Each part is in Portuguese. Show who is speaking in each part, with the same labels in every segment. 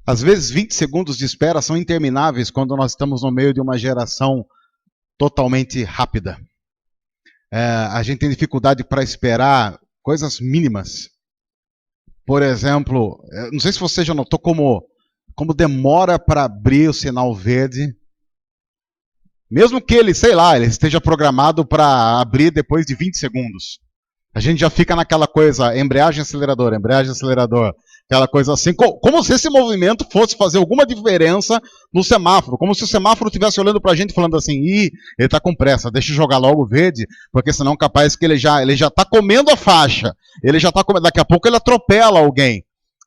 Speaker 1: Às vezes 20 segundos de espera são intermináveis quando nós estamos no meio de uma geração totalmente rápida. A gente tem dificuldade para esperar coisas mínimas. Por exemplo, não sei se você já notou como demora para abrir o sinal verde. Mesmo que ele, sei lá, ele esteja programado para abrir depois de 20 segundos. A gente já fica naquela coisa, embreagem, acelerador, aquela coisa assim, como se esse movimento fosse fazer alguma diferença no semáforo, como se o semáforo estivesse olhando pra gente falando assim, ele tá com pressa, deixa eu jogar logo o verde, porque senão capaz que ele já tá comendo a faixa, daqui a pouco ele atropela alguém.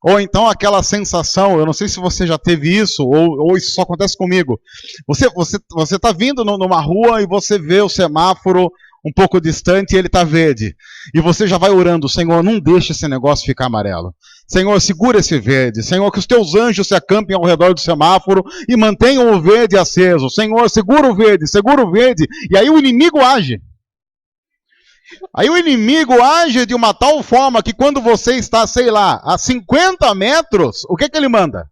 Speaker 1: Ou então aquela sensação, eu não sei se você já teve isso, ou isso só acontece comigo. Você tá vindo numa rua e você vê o semáforo um pouco distante e ele está verde. E você já vai orando, Senhor, não deixe esse negócio ficar amarelo. Senhor, segura esse verde. Senhor, que os teus anjos se acampem ao redor do semáforo e mantenham o verde aceso. Senhor, segura o verde, segura o verde. E aí o inimigo age. Aí o inimigo age de uma tal forma que quando você está, sei lá, a 50 metros, o que ele manda?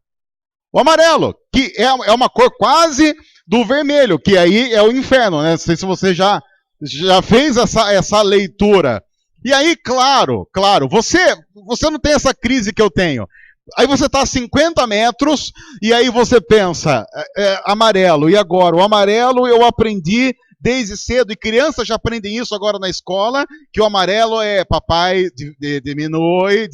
Speaker 1: O amarelo, que é uma cor quase do vermelho, que aí é o inferno, né? Não sei se você já fez essa leitura. E aí, claro, você não tem essa crise que eu tenho. Aí você está a 50 metros e aí você pensa, amarelo, e agora? O amarelo eu aprendi desde cedo, e crianças já aprendem isso agora na escola, que o amarelo é papai, diminui,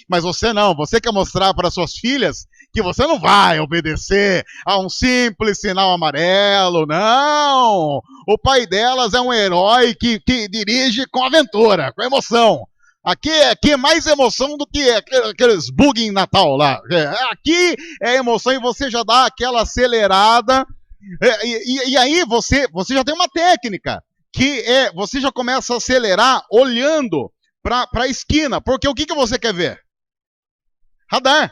Speaker 1: mas você não, você quer mostrar para suas filhas que você não vai obedecer a um simples sinal amarelo, não! O pai delas é um herói que dirige com aventura, com emoção. Aqui é mais emoção do que aqueles bug em Natal lá. Aqui é emoção e você já dá aquela acelerada. E aí você já tem uma técnica, que você já começa a acelerar olhando para a esquina. Porque o que você quer ver? Radar.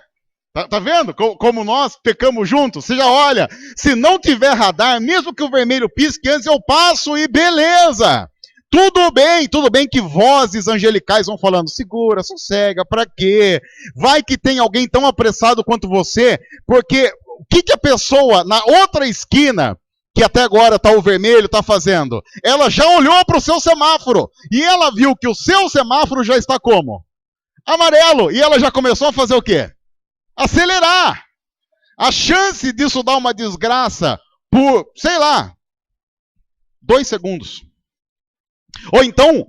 Speaker 1: Tá vendo como nós pecamos juntos? Você já olha, se não tiver radar, mesmo que o vermelho pisque antes, eu passo e beleza. Tudo bem que vozes angelicais vão falando, segura, sossega, pra quê? Vai que tem alguém tão apressado quanto você, porque o que a pessoa na outra esquina, que até agora tá o vermelho, tá fazendo? Ela já olhou para o seu semáforo e ela viu que o seu semáforo já está como? Amarelo. E ela já começou a fazer o quê? Acelerar. A chance disso dar uma desgraça por, sei lá, 2 segundos. Ou então,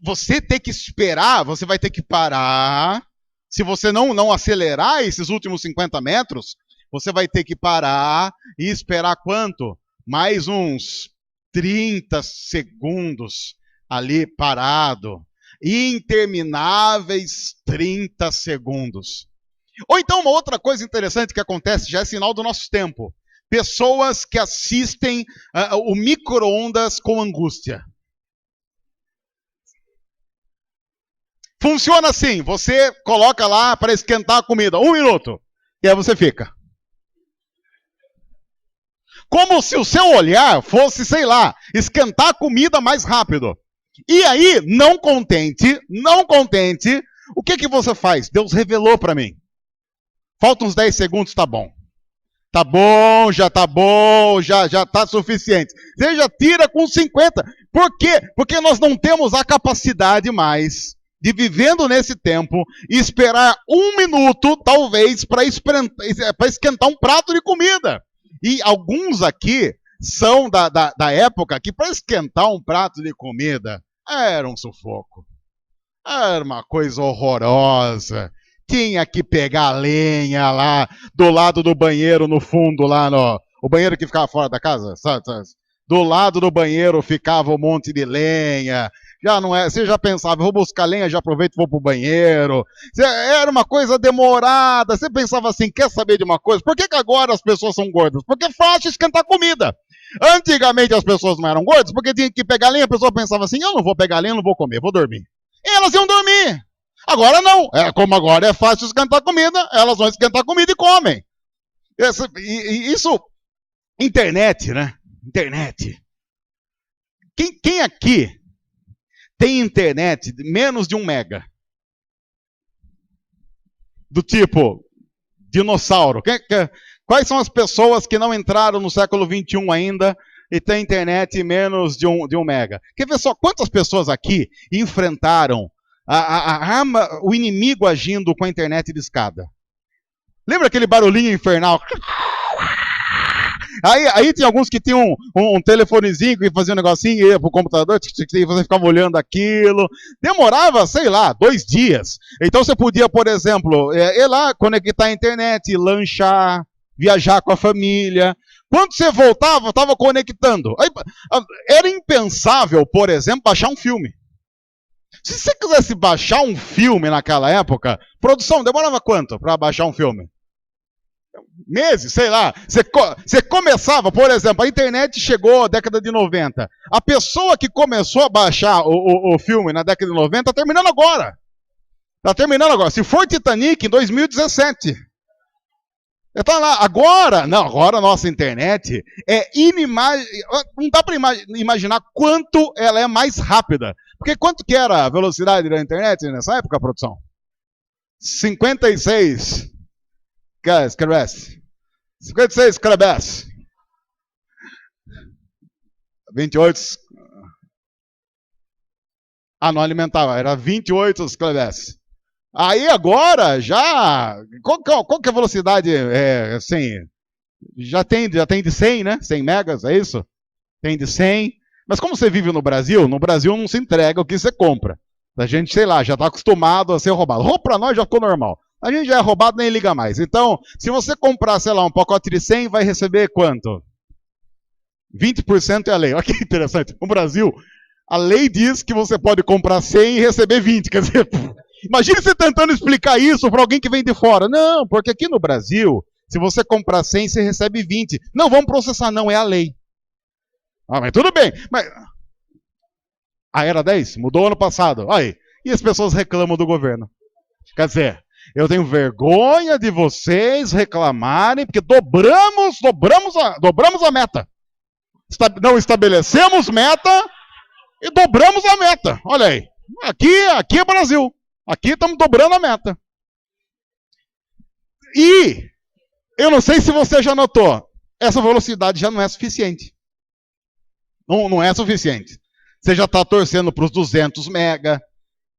Speaker 1: você ter que esperar, você vai ter que parar. Se você não acelerar esses últimos 50 metros, você vai ter que parar e esperar quanto? Mais uns 30 segundos ali parado. Intermináveis 30 segundos. Ou então, uma outra coisa interessante que acontece, já é sinal do nosso tempo. Pessoas que assistem o micro-ondas com angústia. Funciona assim, você coloca lá para esquentar a comida, 1 minuto, e aí você fica. Como se o seu olhar fosse, sei lá, esquentar a comida mais rápido. E aí, não contente, o que você faz? Deus revelou para mim. Falta uns 10 segundos, tá bom. Tá bom, já tá suficiente. Você já tira com 50. Por quê? Porque nós não temos a capacidade mais de, vivendo nesse tempo, esperar 1 minuto, talvez, para esquentar um prato de comida. E alguns aqui são da época que para esquentar um prato de comida era um sufoco. Era uma coisa horrorosa. Tinha que pegar lenha lá do lado do banheiro, no fundo, lá no. O banheiro que ficava fora da casa, sabe? Do lado do banheiro ficava um monte de lenha. Já não é, você já pensava, vou buscar lenha, já aproveito e vou pro banheiro. Era uma coisa demorada. Você pensava assim, quer saber de uma coisa? Por que agora as pessoas são gordas? Porque é fácil esquentar comida. Antigamente as pessoas não eram gordas, porque tinha que pegar lenha, a pessoa pensava assim, eu não vou pegar lenha, não vou comer, vou dormir. E elas iam dormir. Agora não. Como agora é fácil esquentar comida, elas vão esquentar comida e comem. Isso, internet, né? Internet. Quem aqui tem internet menos de 1 mega? Do tipo, Dinossauro. Quais são as pessoas que não entraram no século XXI ainda e têm internet em menos de um mega? Quer ver só quantas pessoas aqui enfrentaram o inimigo agindo com a internet de escada? Lembra aquele barulhinho infernal? Aí tem alguns que tinham um telefonezinho que fazia um negocinho e ia pro computador, e você ficava olhando aquilo. Demorava, sei lá, 2 dias. Então você podia, por exemplo, ir lá, conectar a internet, lanchar, viajar com a família. Quando você voltava, estava conectando. Aí, era impensável, por exemplo, baixar um filme. Se você quisesse baixar um filme naquela época, produção, demorava quanto para baixar um filme? Meses, sei lá. Você começava, por exemplo, a internet chegou na década de 90. A pessoa que começou a baixar o filme na década de 90 está terminando agora. Está terminando agora. Se for Titanic, em 2017. Está lá. Agora a nossa internet é inimaginável. Não dá para imaginar quanto ela é mais rápida. Porque quanto que era a velocidade da internet nessa época, produção? 56 kbps. 56 kbps. 28. Não alimentava, era 28 kbps. Aí agora já. Qual que é a velocidade? Assim, já tem de 100, né? 100 megas, é isso? Tem de 100. Mas como você vive no Brasil não se entrega o que você compra. A gente, sei lá, já está acostumado a ser roubado. Roubo para nós já ficou normal. A gente já é roubado, nem liga mais. Então, se você comprar, sei lá, um pacote de 100, vai receber quanto? 20% é a lei. Olha que interessante. No Brasil, a lei diz que você pode comprar 100 e receber 20. Quer dizer, imagine você tentando explicar isso para alguém que vem de fora. Não, porque aqui no Brasil, se você comprar 100, você recebe 20. Não, vamos processar. Não, é a lei. Mas tudo bem. Mas... era 10? Mudou ano passado. Aí. E as pessoas reclamam do governo. Quer dizer, eu tenho vergonha de vocês reclamarem, porque dobramos a meta. Não estabelecemos meta e dobramos a meta. Olha aí. Aqui é Brasil. Aqui estamos dobrando a meta. E eu não sei se você já notou, essa velocidade já não é suficiente. Não é suficiente. Você já está torcendo para os 200 mega,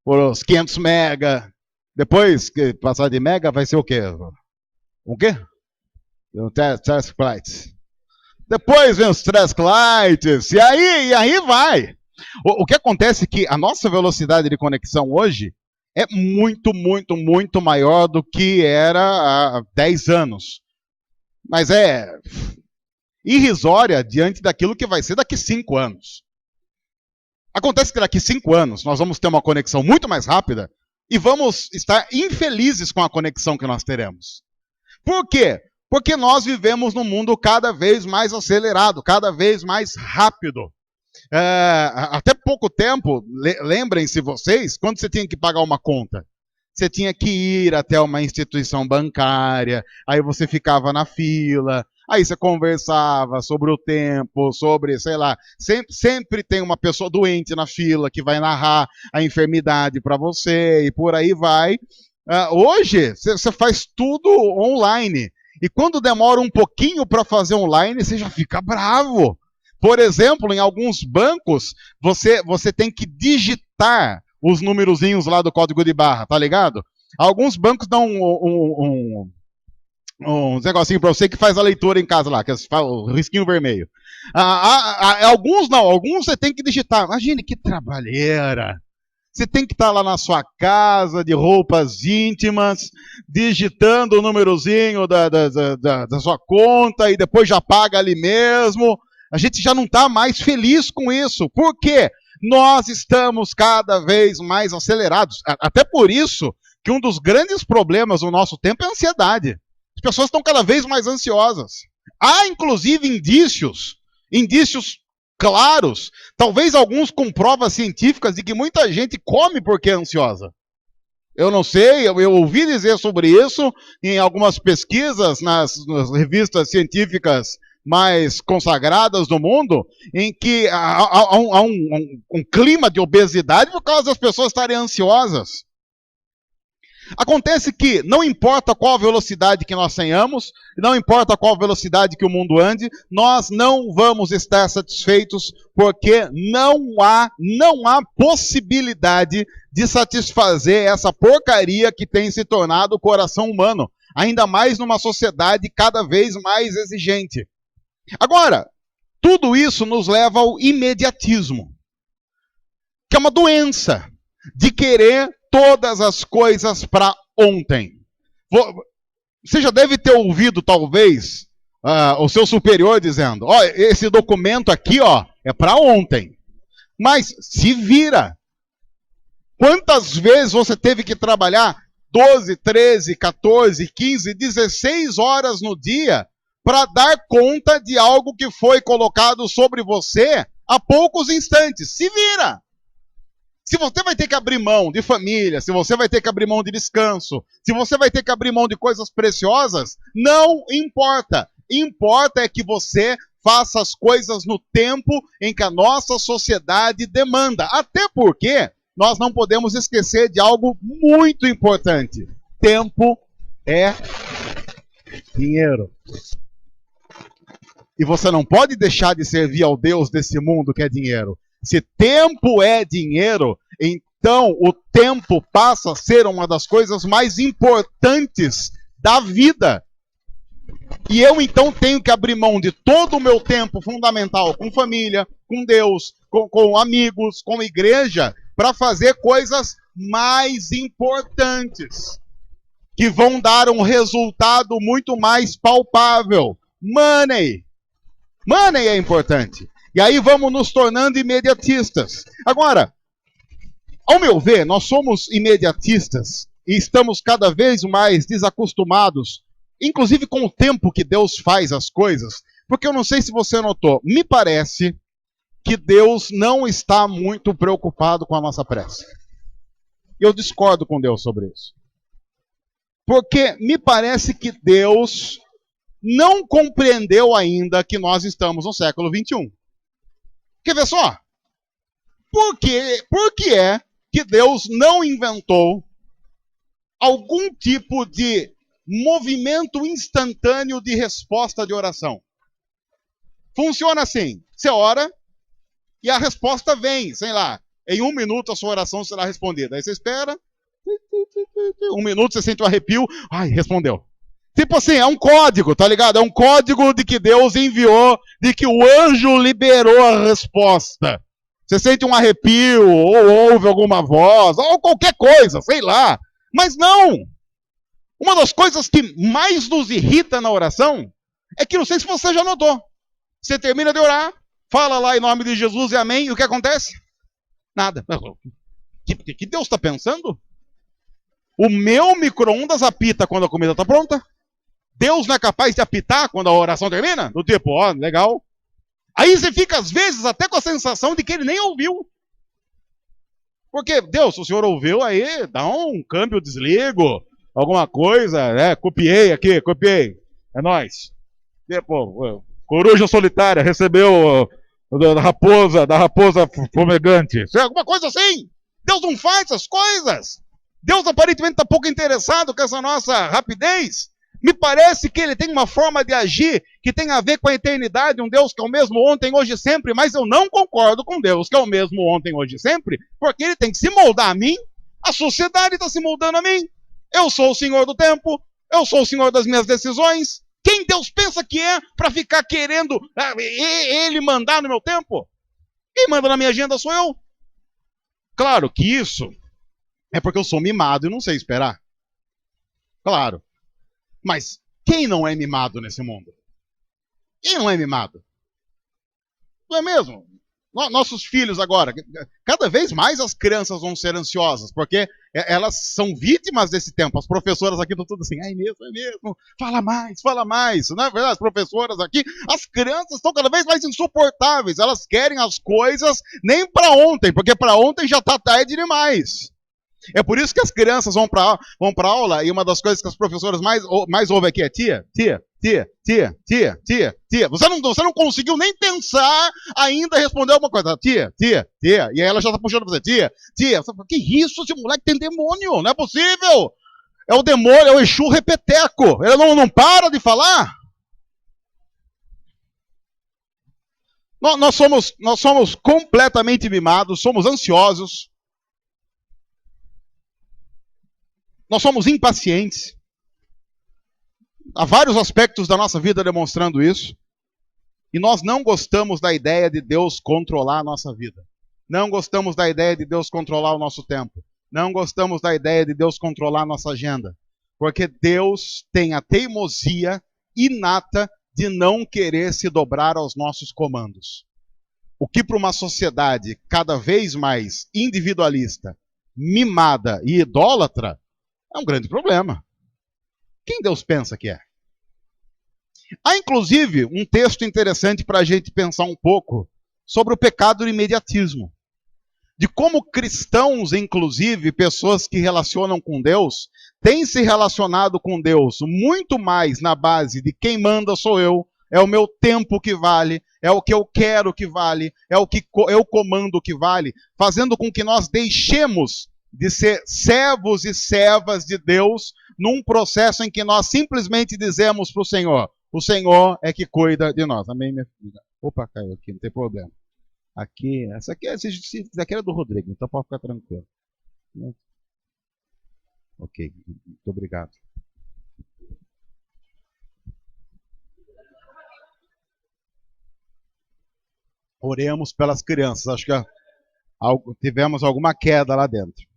Speaker 1: para os 500 mega. Depois que passar de mega, vai ser o quê? O quê? O Terabytes. Depois vem os Terabytes. E aí vai. O que acontece é que a nossa velocidade de conexão hoje é muito, muito, muito maior do que era há 10 anos. Mas é irrisória diante daquilo que vai ser daqui 5 anos. Acontece que daqui 5 anos nós vamos ter uma conexão muito mais rápida e vamos estar infelizes com a conexão que nós teremos. Por quê? Porque nós vivemos num mundo cada vez mais acelerado, cada vez mais rápido. Até pouco tempo, lembrem-se vocês, quando você tinha que pagar uma conta, você tinha que ir até uma instituição bancária, aí você ficava na fila, aí você conversava sobre o tempo, sobre, sei lá, sempre tem uma pessoa doente na fila que vai narrar a enfermidade para você e por aí vai. Hoje, você faz tudo online. E quando demora um pouquinho para fazer online, você já fica bravo. Por exemplo, em alguns bancos, você tem que digitar os numerozinhos lá do código de barra, tá ligado? Alguns bancos dão um negocinho para você que faz a leitura em casa lá, que é o risquinho vermelho. Alguns não, alguns você tem que digitar. Imagine que trabalheira. Você tem que estar lá na sua casa, de roupas íntimas, digitando o númerozinho da sua conta e depois já paga ali mesmo. A gente já não está mais feliz com isso. Por quê? Nós estamos cada vez mais acelerados. Até por isso que um dos grandes problemas do nosso tempo é a ansiedade. As pessoas estão cada vez mais ansiosas. Há, inclusive, indícios claros, talvez alguns com provas científicas de que muita gente come porque é ansiosa. Eu não sei, eu ouvi dizer sobre isso em algumas pesquisas nas revistas científicas mais consagradas do mundo, em que há um clima de obesidade por causa das pessoas estarem ansiosas. Acontece que não importa qual velocidade que nós tenhamos, não importa qual velocidade que o mundo ande, nós não vamos estar satisfeitos, porque não há possibilidade de satisfazer essa porcaria que tem se tornado o coração humano, ainda mais numa sociedade cada vez mais exigente. Agora, tudo isso nos leva ao imediatismo, que é uma doença de querer todas as coisas para ontem. Você já deve ter ouvido, talvez, o seu superior dizendo: ó, esse documento aqui, ó, é para ontem. Mas se vira. Quantas vezes você teve que trabalhar 12, 13, 14, 15, 16 horas no dia para dar conta de algo que foi colocado sobre você há poucos instantes? Se vira. Se você vai ter que abrir mão de família, se você vai ter que abrir mão de descanso, se você vai ter que abrir mão de coisas preciosas, não importa. Importa é que você faça as coisas no tempo em que a nossa sociedade demanda. Até porque nós não podemos esquecer de algo muito importante. Tempo é dinheiro. E você não pode deixar de servir ao Deus desse mundo que é dinheiro. Se tempo é dinheiro, então o tempo passa a ser uma das coisas mais importantes da vida. E eu então tenho que abrir mão de todo o meu tempo fundamental com família, com Deus, com amigos, com igreja, para fazer coisas mais importantes, que vão dar um resultado muito mais palpável. Money. Money é importante. E aí vamos nos tornando imediatistas. Agora, ao meu ver, nós somos imediatistas e estamos cada vez mais desacostumados, inclusive com o tempo que Deus faz as coisas, porque eu não sei se você notou, me parece que Deus não está muito preocupado com a nossa pressa. Eu discordo com Deus sobre isso. Porque me parece que Deus não compreendeu ainda que nós estamos no século 21. Quer ver só? Por que é que Deus não inventou algum tipo de movimento instantâneo de resposta de oração? Funciona assim: você ora e a resposta vem, sei lá, em 1 minuto a sua oração será respondida. Aí você espera, 1 minuto você sente um arrepio, ai, respondeu. Tipo assim, é um código, tá ligado? É um código de que Deus enviou, de que o anjo liberou a resposta. Você sente um arrepio, ou ouve alguma voz, ou qualquer coisa, sei lá. Mas não! Uma das coisas que mais nos irrita na oração é que, não sei se você já notou, você termina de orar, fala lá em nome de Jesus e amém, e o que acontece? Nada. O que Deus está pensando? O meu micro-ondas apita quando a comida está pronta? Deus não é capaz de apitar quando a oração termina? Do tipo, ó, legal. Aí você fica, às vezes, até com a sensação de que ele nem ouviu. Porque, Deus, se o senhor ouviu, aí dá um câmbio, desligo, alguma coisa, né? Copiei aqui, copiei. É nóis. Tipo, coruja solitária recebeu da raposa fumegante. Alguma coisa assim. Deus não faz essas coisas. Deus aparentemente está pouco interessado com essa nossa rapidez. Me parece que ele tem uma forma de agir que tem a ver com a eternidade, um Deus que é o mesmo ontem, hoje e sempre, mas eu não concordo com Deus que é o mesmo ontem, hoje e sempre, porque ele tem que se moldar a mim, a sociedade está se moldando a mim, eu sou o senhor do tempo, eu sou o senhor das minhas decisões. Quem Deus pensa que é para ficar querendo ele mandar no meu tempo? Quem manda na minha agenda sou eu. Claro que isso é porque eu sou mimado e não sei esperar. Claro. Mas quem não é mimado nesse mundo? Quem não é mimado? Não é mesmo? Nossos filhos agora, cada vez mais as crianças vão ser ansiosas, porque elas são vítimas desse tempo. As professoras aqui estão tudo assim, é mesmo, fala mais. Não é verdade? As professoras aqui, as crianças estão cada vez mais insuportáveis. Elas querem as coisas nem para ontem, porque para ontem já está tarde demais. É por isso que as crianças vão para aula e uma das coisas que as professoras mais ouvem aqui é tia. Você não conseguiu nem pensar ainda responder alguma coisa. Tia. E aí ela já está puxando pra você. Tia. Que isso? Esse moleque tem demônio. Não é possível. É o demônio, é o Exu repeteco. Ele não para de falar. Nós somos completamente mimados, somos ansiosos, nós somos impacientes. Há vários aspectos da nossa vida demonstrando isso. E nós não gostamos da ideia de Deus controlar a nossa vida. Não gostamos da ideia de Deus controlar o nosso tempo. Não gostamos da ideia de Deus controlar a nossa agenda. Porque Deus tem a teimosia inata de não querer se dobrar aos nossos comandos. O que para uma sociedade cada vez mais individualista, mimada e idólatra é um grande problema. Quem Deus pensa que é? Há inclusive um texto interessante para a gente pensar um pouco sobre o pecado do imediatismo. De como cristãos, inclusive, pessoas que relacionam com Deus, têm se relacionado com Deus muito mais na base de quem manda sou eu, é o meu tempo que vale, é o que eu quero que vale, é o que eu comando que vale, fazendo com que nós deixemos de ser servos e servas de Deus num processo em que nós simplesmente dizemos para o Senhor é que cuida de nós. Amém, minha filha? Opa, caiu aqui, não tem problema. Aqui, essa aqui era do Rodrigo, então pode ficar tranquilo. Ok, muito obrigado. Oremos pelas crianças, acho que tivemos alguma queda lá dentro.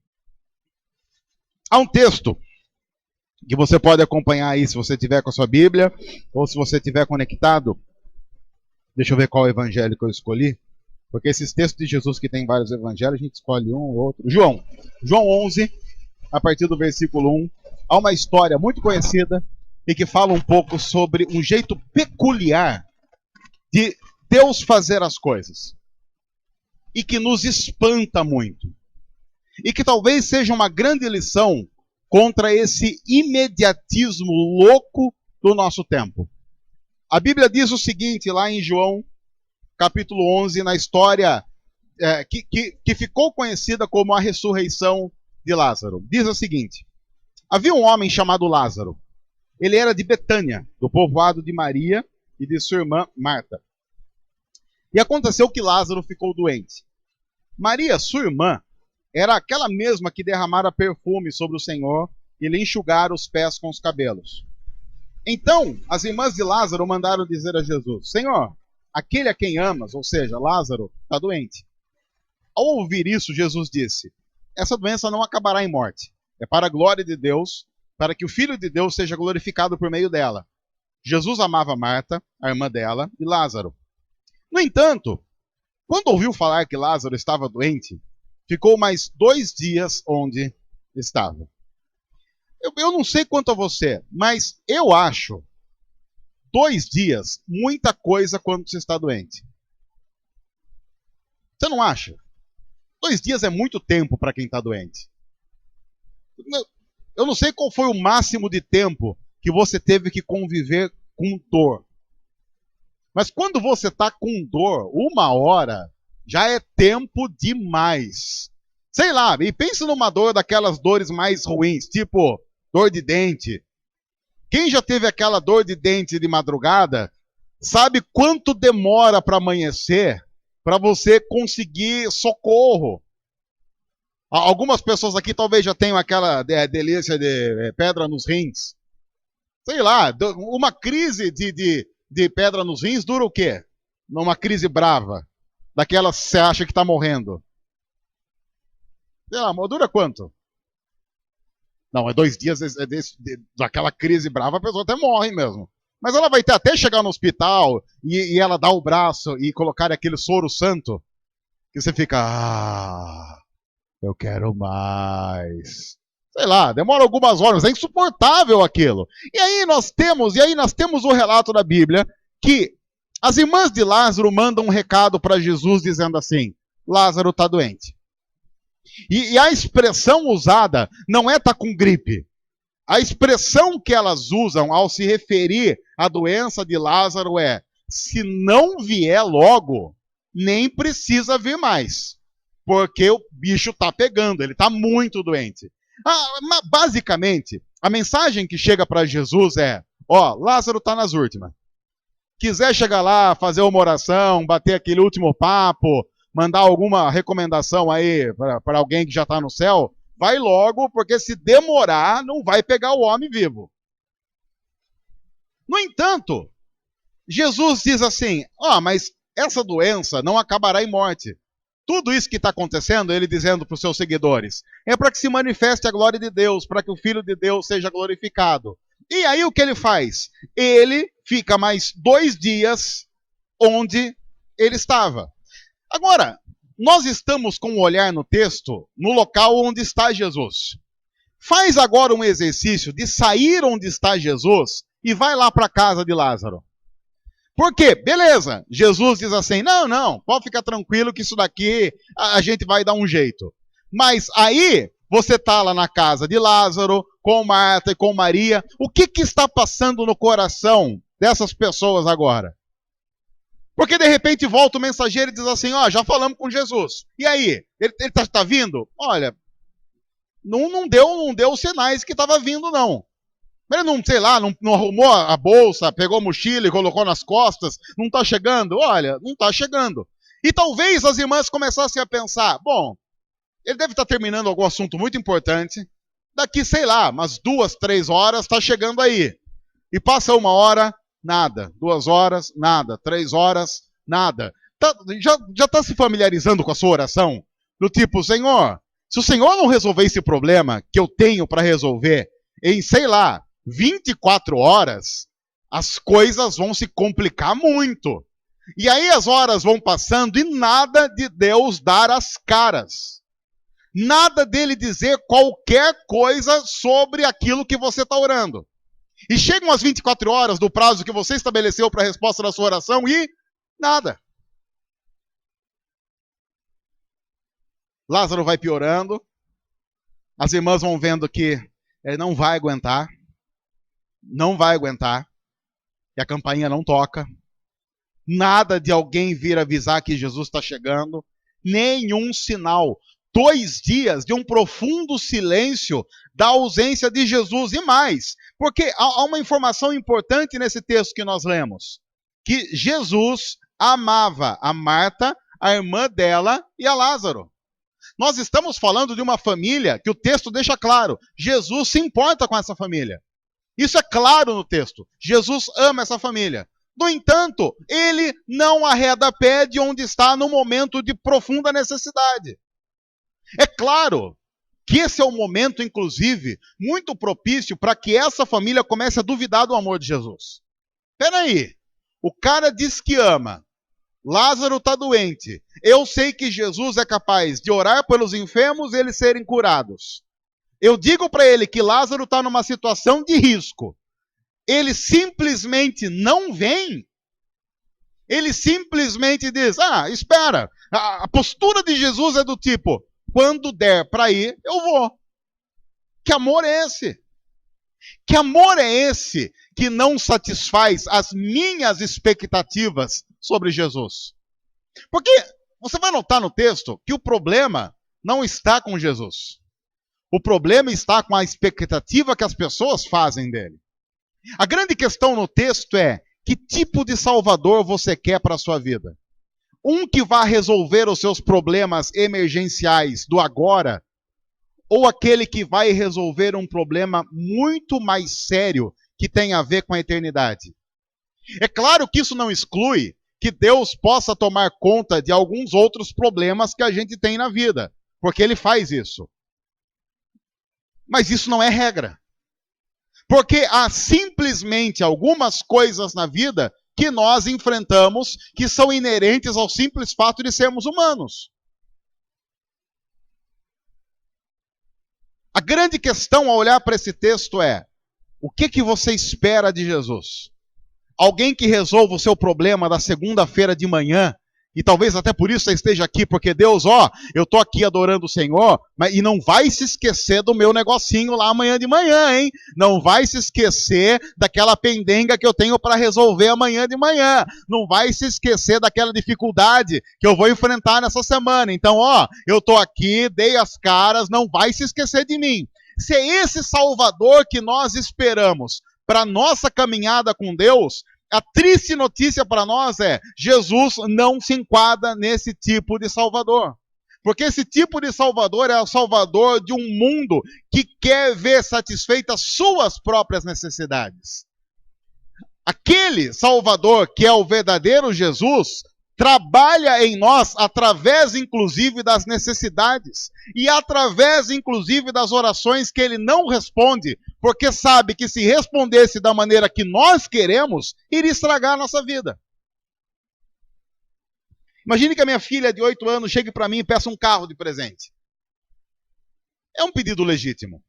Speaker 1: Há um texto que você pode acompanhar aí se você tiver com a sua Bíblia ou se você tiver conectado. Deixa eu ver qual evangelho que eu escolhi. Porque esses textos de Jesus que tem vários evangelhos, a gente escolhe um ou outro. João 11, a partir do versículo 1, há uma história muito conhecida e que fala um pouco sobre um jeito peculiar de Deus fazer as coisas. E que nos espanta muito. E que talvez seja uma grande lição contra esse imediatismo louco do nosso tempo. A Bíblia diz o seguinte, lá em João, capítulo 11, na história que ficou conhecida como a ressurreição de Lázaro. Diz o seguinte: havia um homem chamado Lázaro. Ele era de Betânia, do povoado de Maria e de sua irmã Marta. E aconteceu que Lázaro ficou doente. Maria, sua irmã, era aquela mesma que derramara perfume sobre o Senhor e lhe enxugara os pés com os cabelos. Então, as irmãs de Lázaro mandaram dizer a Jesus: Senhor, aquele a quem amas, ou seja, Lázaro, está doente. Ao ouvir isso, Jesus disse: essa doença não acabará em morte. É para a glória de Deus, para que o Filho de Deus seja glorificado por meio dela. Jesus amava Marta, a irmã dela, e Lázaro. No entanto, quando ouviu falar que Lázaro estava doente, ficou mais 2 dias onde estava. Eu não sei quanto a você, mas eu acho 2 dias muita coisa quando você está doente. Você não acha? 2 dias é muito tempo para quem está doente. Eu não sei qual foi o máximo de tempo que você teve que conviver com dor. Mas quando você está com dor, 1 hora já é tempo demais. Sei lá, e pense numa dor daquelas dores mais ruins, tipo dor de dente. Quem já teve aquela dor de dente de madrugada, sabe quanto demora para amanhecer para você conseguir socorro. Algumas pessoas aqui talvez já tenham aquela delícia de pedra nos rins. Sei lá, uma crise de pedra nos rins dura o quê? Numa crise brava, daquela que você acha que está morrendo. Sei lá, dura quanto? Não, é 2 dias daquela crise brava, a pessoa até morre mesmo. Mas ela vai ter até chegar no hospital e ela dar o braço e colocar aquele soro santo, que você fica, eu quero mais. Sei lá, demora algumas horas, é insuportável aquilo. E aí nós temos o relato da Bíblia que as irmãs de Lázaro mandam um recado para Jesus dizendo assim: Lázaro está doente. E a expressão usada não é tá com gripe. A expressão que elas usam ao se referir à doença de Lázaro é: se não vier logo, nem precisa vir mais. Porque o bicho está pegando, ele está muito doente. Basicamente, A mensagem que chega para Jesus é: ó, Lázaro está nas últimas. Quiser chegar lá, fazer uma oração, bater aquele último papo, mandar alguma recomendação aí para alguém que já está no céu, vai logo, porque se demorar, não vai pegar o homem vivo. No entanto, Jesus diz assim: mas essa doença não acabará em morte. Tudo isso que está acontecendo, ele dizendo para os seus seguidores, é para que se manifeste a glória de Deus, para que o Filho de Deus seja glorificado. E aí o que ele faz? Ele fica mais 2 dias onde ele estava. Agora, nós estamos com um olhar no texto, no local onde está Jesus. Faz agora um exercício de sair onde está Jesus e vai lá para a casa de Lázaro. Por quê? Beleza, Jesus diz assim, não, pode ficar tranquilo que isso daqui a gente vai dar um jeito. Mas aí, você está lá na casa de Lázaro, com Marta e com Maria, o que está passando no coração dessas pessoas agora? Porque de repente volta o mensageiro e diz assim, já falamos com Jesus. E aí, ele está vindo? Olha, não deu os sinais que estava vindo não. Ele não arrumou a bolsa, pegou a mochila e colocou nas costas, não está chegando? Olha, não está chegando. E talvez as irmãs começassem a pensar, bom, ele deve estar terminando algum assunto muito importante, daqui, umas 2, 3 horas está chegando aí. E passa 1 hora, nada. 2 horas, nada. 3 horas, nada. Já está se familiarizando com a sua oração? Do tipo, Senhor, se o Senhor não resolver esse problema que eu tenho para resolver em, 24 horas, as coisas vão se complicar muito. E aí as horas vão passando e nada de Deus dar as caras. Nada dele dizer qualquer coisa sobre aquilo que você está orando. E chegam as 24 horas do prazo que você estabeleceu para a resposta da sua oração e nada. Lázaro vai piorando. As irmãs vão vendo que ele não vai aguentar. Não vai aguentar. E a campainha não toca. Nada de alguém vir avisar que Jesus está chegando. Nenhum sinal. 2 dias de um profundo silêncio da ausência de Jesus. E mais, porque há uma informação importante nesse texto que nós lemos. Que Jesus amava a Marta, a irmã dela e a Lázaro. Nós estamos falando de uma família que o texto deixa claro. Jesus se importa com essa família. Isso é claro no texto. Jesus ama essa família. No entanto, ele não arreda pé de onde está no momento de profunda necessidade. É claro que esse é um momento, inclusive, muito propício para que essa família comece a duvidar do amor de Jesus. Espera aí, o cara diz que ama, Lázaro está doente, eu sei que Jesus é capaz de orar pelos enfermos e eles serem curados. Eu digo para ele que Lázaro está numa situação de risco. Ele simplesmente não vem. Ele simplesmente diz, espera, a postura de Jesus é do tipo, quando der para ir, eu vou. Que amor é esse? Que amor é esse que não satisfaz as minhas expectativas sobre Jesus? Porque você vai notar no texto que o problema não está com Jesus. O problema está com a expectativa que as pessoas fazem dele. A grande questão no texto é, que tipo de Salvador você quer para a sua vida? Um que vá resolver os seus problemas emergenciais do agora, ou aquele que vai resolver um problema muito mais sério que tem a ver com a eternidade? É claro que isso não exclui que Deus possa tomar conta de alguns outros problemas que a gente tem na vida, porque ele faz isso. Mas isso não é regra. Porque há simplesmente algumas coisas na vida que nós enfrentamos que são inerentes ao simples fato de sermos humanos. A grande questão ao olhar para esse texto é, o que você espera de Jesus? Alguém que resolva o seu problema da segunda-feira de manhã, e talvez até por isso você esteja aqui, porque Deus, eu estou aqui adorando o Senhor, e não vai se esquecer do meu negocinho lá amanhã de manhã, hein? Não vai se esquecer daquela pendenga que eu tenho para resolver amanhã de manhã. Não vai se esquecer daquela dificuldade que eu vou enfrentar nessa semana. Então, eu estou aqui, dei as caras, não vai se esquecer de mim. Se é esse Salvador que nós esperamos para a nossa caminhada com Deus, a triste notícia para nós é: Jesus não se enquadra nesse tipo de Salvador. Porque esse tipo de Salvador é o Salvador de um mundo que quer ver satisfeitas suas próprias necessidades. Aquele Salvador que é o verdadeiro Jesus trabalha em nós através, inclusive, das necessidades e através, inclusive, das orações que ele não responde, porque sabe que se respondesse da maneira que nós queremos, iria estragar a nossa vida. Imagine que a minha filha de 8 anos chegue para mim e peça um carro de presente. É um pedido legítimo.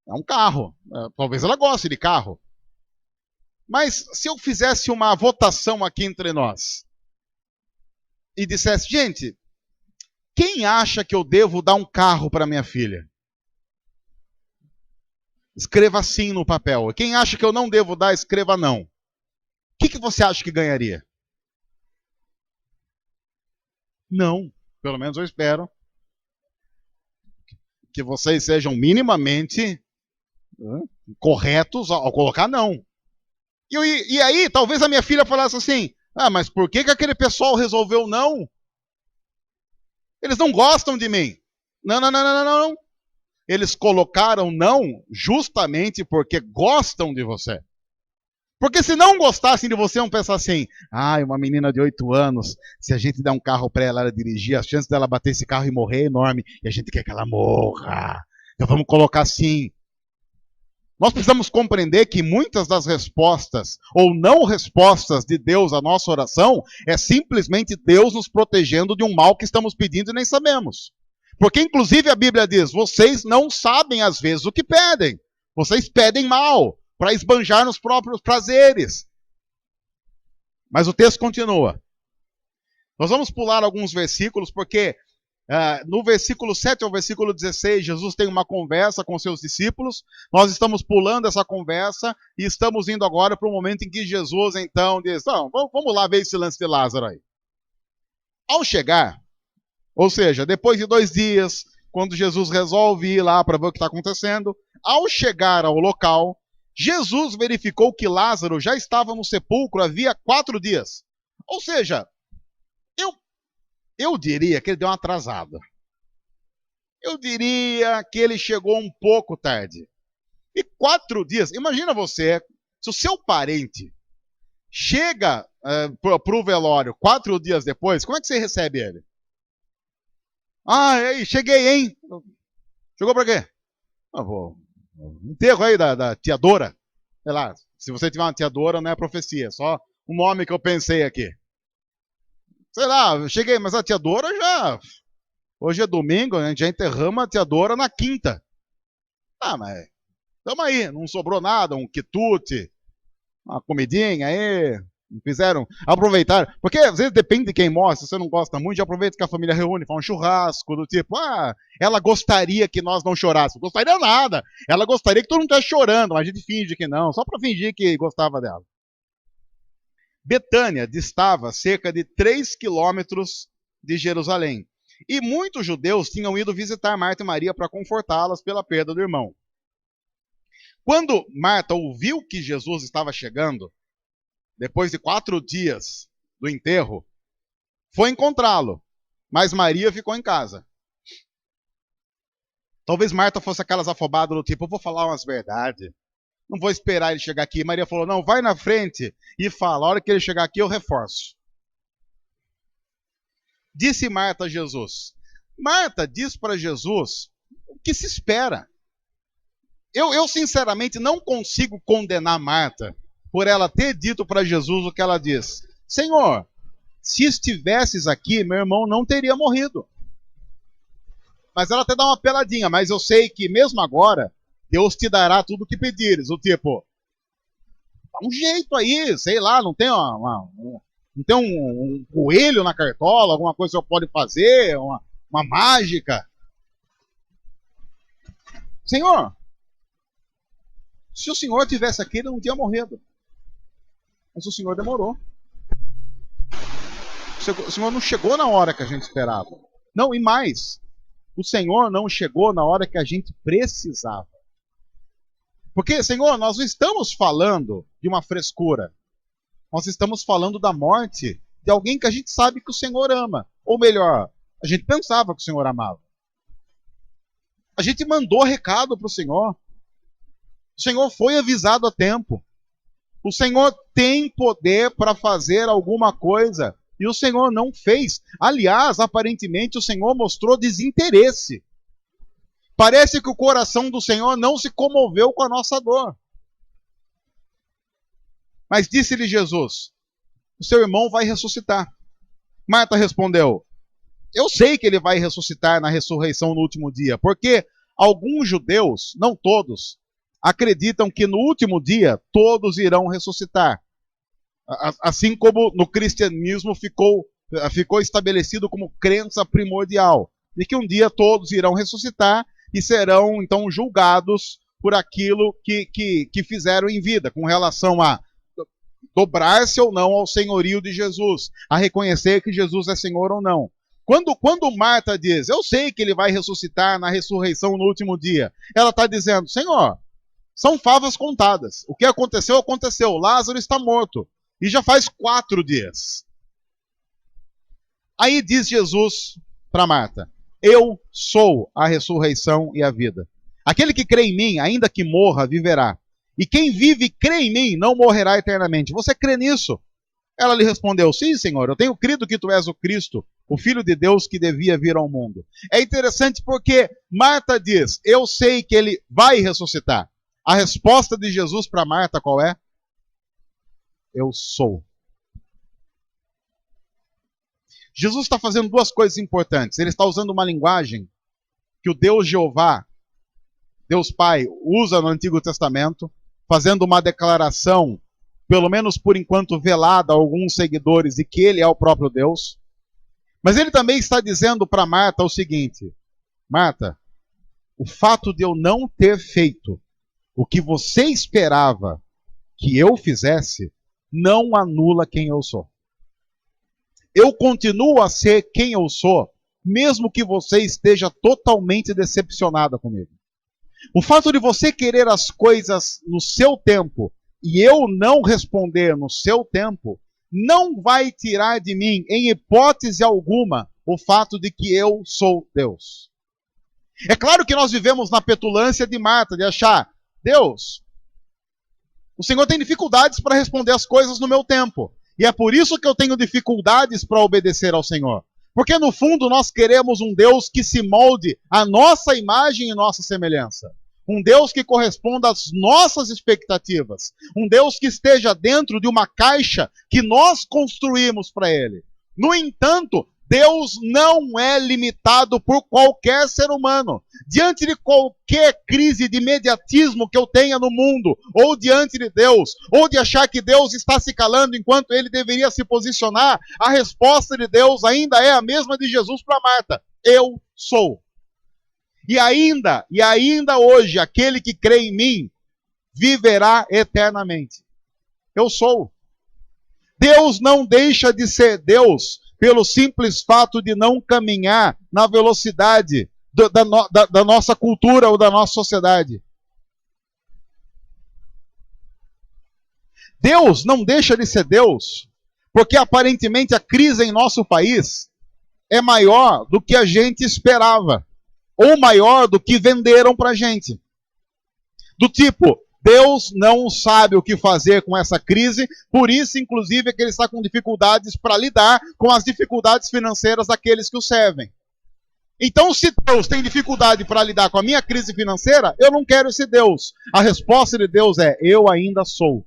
Speaker 1: É um carro. Talvez ela goste de carro. Mas se eu fizesse uma votação aqui entre nós e dissesse: gente, quem acha que eu devo dar um carro para minha filha? Escreva sim no papel. Quem acha que eu não devo dar, escreva não. O que você acha que ganharia? Não. Pelo menos eu espero que vocês sejam minimamente corretos ao colocar não. E aí, talvez a minha filha falasse assim: mas por que aquele pessoal resolveu não? Eles não gostam de mim. Não. Eles colocaram não justamente porque gostam de você. Porque se não gostassem de você, iam pensar assim: uma menina de 8 anos, se a gente der um carro para ela dirigir, as chances dela bater esse carro e morrer é enorme, e a gente quer que ela morra. Então vamos colocar assim. Nós precisamos compreender que muitas das respostas ou não respostas de Deus à nossa oração é simplesmente Deus nos protegendo de um mal que estamos pedindo e nem sabemos. Porque inclusive a Bíblia diz: vocês não sabem às vezes o que pedem. Vocês pedem mal para esbanjar nos próprios prazeres. Mas o texto continua. Nós vamos pular alguns versículos porque no versículo 7 ao versículo 16, Jesus tem uma conversa com seus discípulos. Nós estamos pulando essa conversa e estamos indo agora para o momento em que Jesus então diz: vamos lá ver esse lance de Lázaro aí. Ao chegar, ou seja, depois de 2 dias, quando Jesus resolve ir lá para ver o que está acontecendo, ao chegar ao local, Jesus verificou que Lázaro já estava no sepulcro havia 4 dias. Ou seja, eu diria que ele deu uma atrasada. Eu diria que ele chegou um pouco tarde. E 4 dias, imagina você, se o seu parente chega para o velório 4 dias depois, como é que você recebe ele? E aí, cheguei, hein? Chegou para quê? Enterro aí da tia Dora. Sei lá, se você tiver uma tia Dora, não é profecia, só um nome que eu pensei aqui. Sei lá, eu cheguei, mas a tia Dora já... Hoje é domingo, a gente já enterramos a tia Dora na quinta. Mas... Tamo aí, não sobrou nada, um quitute, uma comidinha aí... Não fizeram... Aproveitaram... Porque às vezes depende de quem morre, se você não gosta muito, já aproveita que a família reúne, faz um churrasco, do tipo... ela gostaria que nós não chorássemos. Gostaria nada. Ela gostaria que todo mundo estivesse chorando, mas a gente finge que não, só para fingir que gostava dela. Betânia distava cerca de 3 quilômetros de Jerusalém. E muitos judeus tinham ido visitar Marta e Maria para confortá-las pela perda do irmão. Quando Marta ouviu que Jesus estava chegando, depois de 4 dias do enterro, foi encontrá-lo, mas Maria ficou em casa. Talvez Marta fosse aquelas afobadas do tipo: eu vou falar umas verdades. Não vou esperar ele chegar aqui. Maria falou: não, vai na frente e fala. A hora que ele chegar aqui, eu reforço. Disse Marta a Jesus. Marta diz para Jesus o que se espera. Eu sinceramente não consigo condenar Marta por ela ter dito para Jesus o que ela diz. Senhor, se estivesses aqui, meu irmão não teria morrido. Mas ela até dá uma peladinha, mas eu sei que mesmo agora, Deus te dará tudo o que pedires. O tipo, dá um jeito aí, sei lá, não tem não tem um coelho na cartola, alguma coisa que eu pode fazer, uma mágica. Senhor, se o Senhor tivesse aqui, ele não tinha morrido. Mas o Senhor demorou. O Senhor não chegou na hora que a gente esperava. Não, e mais. o Senhor não chegou na hora que a gente precisava. Porque, Senhor, nós não estamos falando de uma frescura. Nós estamos falando da morte de alguém que a gente sabe que o Senhor ama. Ou melhor, a gente pensava que o Senhor amava. A gente mandou recado para o Senhor. O Senhor foi avisado a tempo. O Senhor tem poder para fazer alguma coisa. E o Senhor não fez. Aliás, aparentemente, o Senhor mostrou desinteresse. Parece que o coração do Senhor não se comoveu com a nossa dor. Mas disse-lhe Jesus, o seu irmão vai ressuscitar. Marta respondeu, eu sei que ele vai ressuscitar na ressurreição no último dia, porque alguns judeus, não todos, acreditam que no último dia todos irão ressuscitar. Assim como no cristianismo ficou estabelecido como crença primordial, de que um dia todos irão ressuscitar e serão então julgados por aquilo que fizeram em vida, com relação a dobrar-se ou não ao senhorio de Jesus, a reconhecer que Jesus é Senhor ou não. Quando Marta diz, eu sei que ele vai ressuscitar na ressurreição no último dia, ela está dizendo, Senhor, são favas contadas. O que aconteceu, aconteceu. Lázaro está morto. E já faz 4 dias. Aí diz Jesus para Marta, eu sou a ressurreição e a vida. Aquele que crê em mim, ainda que morra, viverá. E quem vive e crê em mim, não morrerá eternamente. Você crê nisso? Ela lhe respondeu, sim, Senhor, eu tenho crido que tu és o Cristo, o Filho de Deus que devia vir ao mundo. É interessante porque Marta diz, eu sei que ele vai ressuscitar. A resposta de Jesus para Marta qual é? Eu sou. Jesus está fazendo 2 coisas importantes. Ele está usando uma linguagem que o Deus Jeová, Deus Pai, usa no Antigo Testamento, fazendo uma declaração, pelo menos por enquanto velada a alguns seguidores, de que ele é o próprio Deus. Mas ele também está dizendo para Marta o seguinte, Marta, o fato de eu não ter feito o que você esperava que eu fizesse, não anula quem eu sou. Eu continuo a ser quem eu sou, mesmo que você esteja totalmente decepcionada comigo. O fato de você querer as coisas no seu tempo e eu não responder no seu tempo, não vai tirar de mim, em hipótese alguma, o fato de que eu sou Deus. É claro que nós vivemos na petulância de Marta, de achar, Deus, o Senhor tem dificuldades para responder as coisas no meu tempo. E é por isso que eu tenho dificuldades para obedecer ao Senhor. Porque no fundo nós queremos um Deus que se molde à nossa imagem e nossa semelhança. Um Deus que corresponda às nossas expectativas. Um Deus que esteja dentro de uma caixa que nós construímos para Ele. No entanto, Deus não é limitado por qualquer ser humano. Diante de qualquer crise de imediatismo que eu tenha no mundo, ou diante de Deus, ou de achar que Deus está se calando enquanto Ele deveria se posicionar, a resposta de Deus ainda é a mesma de Jesus para Marta. Eu sou. E ainda hoje, aquele que crê em mim, viverá eternamente. Eu sou. Deus não deixa de ser Deus pelo simples fato de não caminhar na velocidade da nossa cultura ou da nossa sociedade. Deus não deixa de ser Deus, porque aparentemente a crise em nosso país é maior do que a gente esperava, ou maior do que venderam para a gente. Do tipo, Deus não sabe o que fazer com essa crise, por isso, inclusive, é que ele está com dificuldades para lidar com as dificuldades financeiras daqueles que o servem. Então, se Deus tem dificuldade para lidar com a minha crise financeira, eu não quero esse Deus. A resposta de Deus é, eu ainda sou.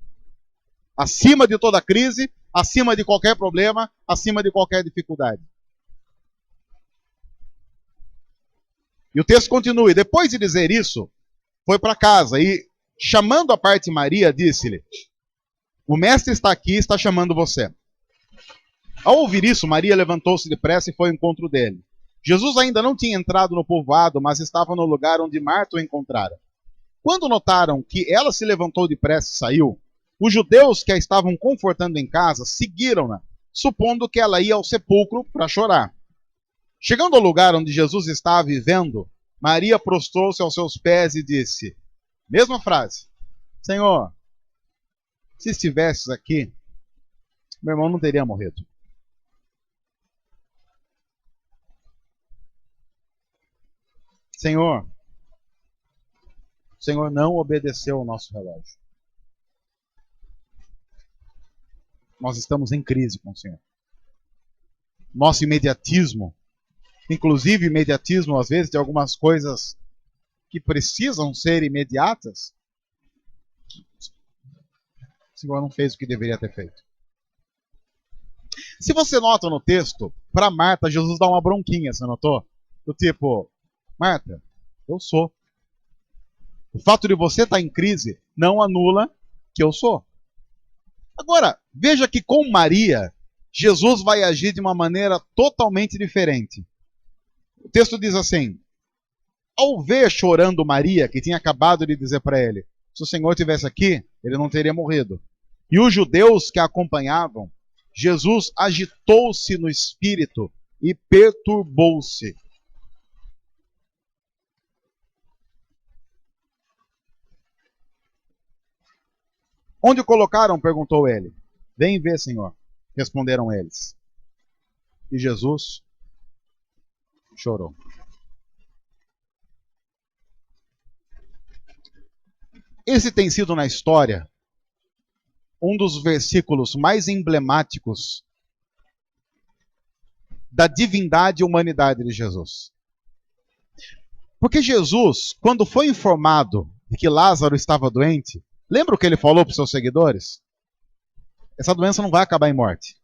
Speaker 1: Acima de toda crise, acima de qualquer problema, acima de qualquer dificuldade. E o texto continua, e depois de dizer isso, foi para casa e, chamando a parte Maria, disse-lhe, o mestre está aqui e está chamando você. Ao ouvir isso, Maria levantou-se depressa e foi ao encontro dele. Jesus ainda não tinha entrado no povoado, mas estava no lugar onde Marta o encontrara. Quando notaram que ela se levantou depressa e saiu, os judeus que a estavam confortando em casa seguiram-na, supondo que ela ia ao sepulcro para chorar. Chegando ao lugar onde Jesus estava vivendo, Maria prostrou-se aos seus pés e disse, mesma frase, Senhor, se estivesses aqui, meu irmão não teria morrido. Senhor, o Senhor não obedeceu ao nosso relógio. Nós estamos em crise com o Senhor. Nosso imediatismo, inclusive imediatismo às vezes de algumas coisas que precisam ser imediatas, o Senhor não fez o que deveria ter feito. Se você nota no texto, para Marta, Jesus dá uma bronquinha, você notou? Do tipo, Marta, eu sou. O fato de você estar em crise não anula que eu sou. Agora, veja que com Maria, Jesus vai agir de uma maneira totalmente diferente. O texto diz assim, ao ver chorando Maria, que tinha acabado de dizer para ele, se o Senhor estivesse aqui, ele não teria morrido. E os judeus que a acompanhavam, Jesus agitou-se no espírito e perturbou-se. Onde o colocaram? Perguntou ele. Vem ver, Senhor. Responderam eles. E Jesus chorou. Esse tem sido na história um dos versículos mais emblemáticos da divindade e humanidade de Jesus. Porque Jesus, quando foi informado de que Lázaro estava doente, lembra o que ele falou para os seus seguidores? Essa doença não vai acabar em morte,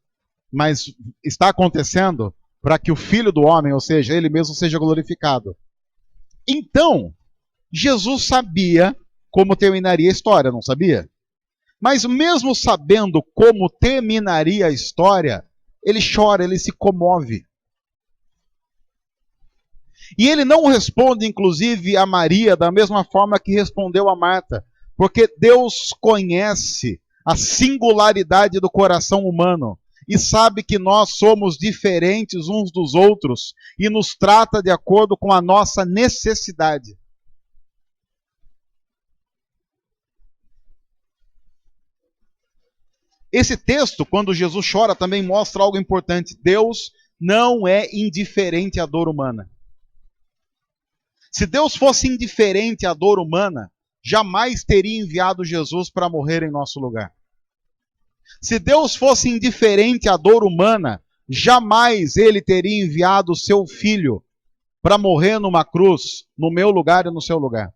Speaker 1: mas está acontecendo para que o Filho do Homem, ou seja, ele mesmo seja glorificado. Então, Jesus sabia como terminaria a história, não sabia? Mas mesmo sabendo como terminaria a história, ele chora, ele se comove. E ele não responde, inclusive, a Maria da mesma forma que respondeu a Marta, porque Deus conhece a singularidade do coração humano e sabe que nós somos diferentes uns dos outros e nos trata de acordo com a nossa necessidade. Esse texto, quando Jesus chora, também mostra algo importante. Deus não é indiferente à dor humana. Se Deus fosse indiferente à dor humana, jamais teria enviado Jesus para morrer em nosso lugar. Se Deus fosse indiferente à dor humana, jamais ele teria enviado o seu filho para morrer numa cruz, no meu lugar e no seu lugar.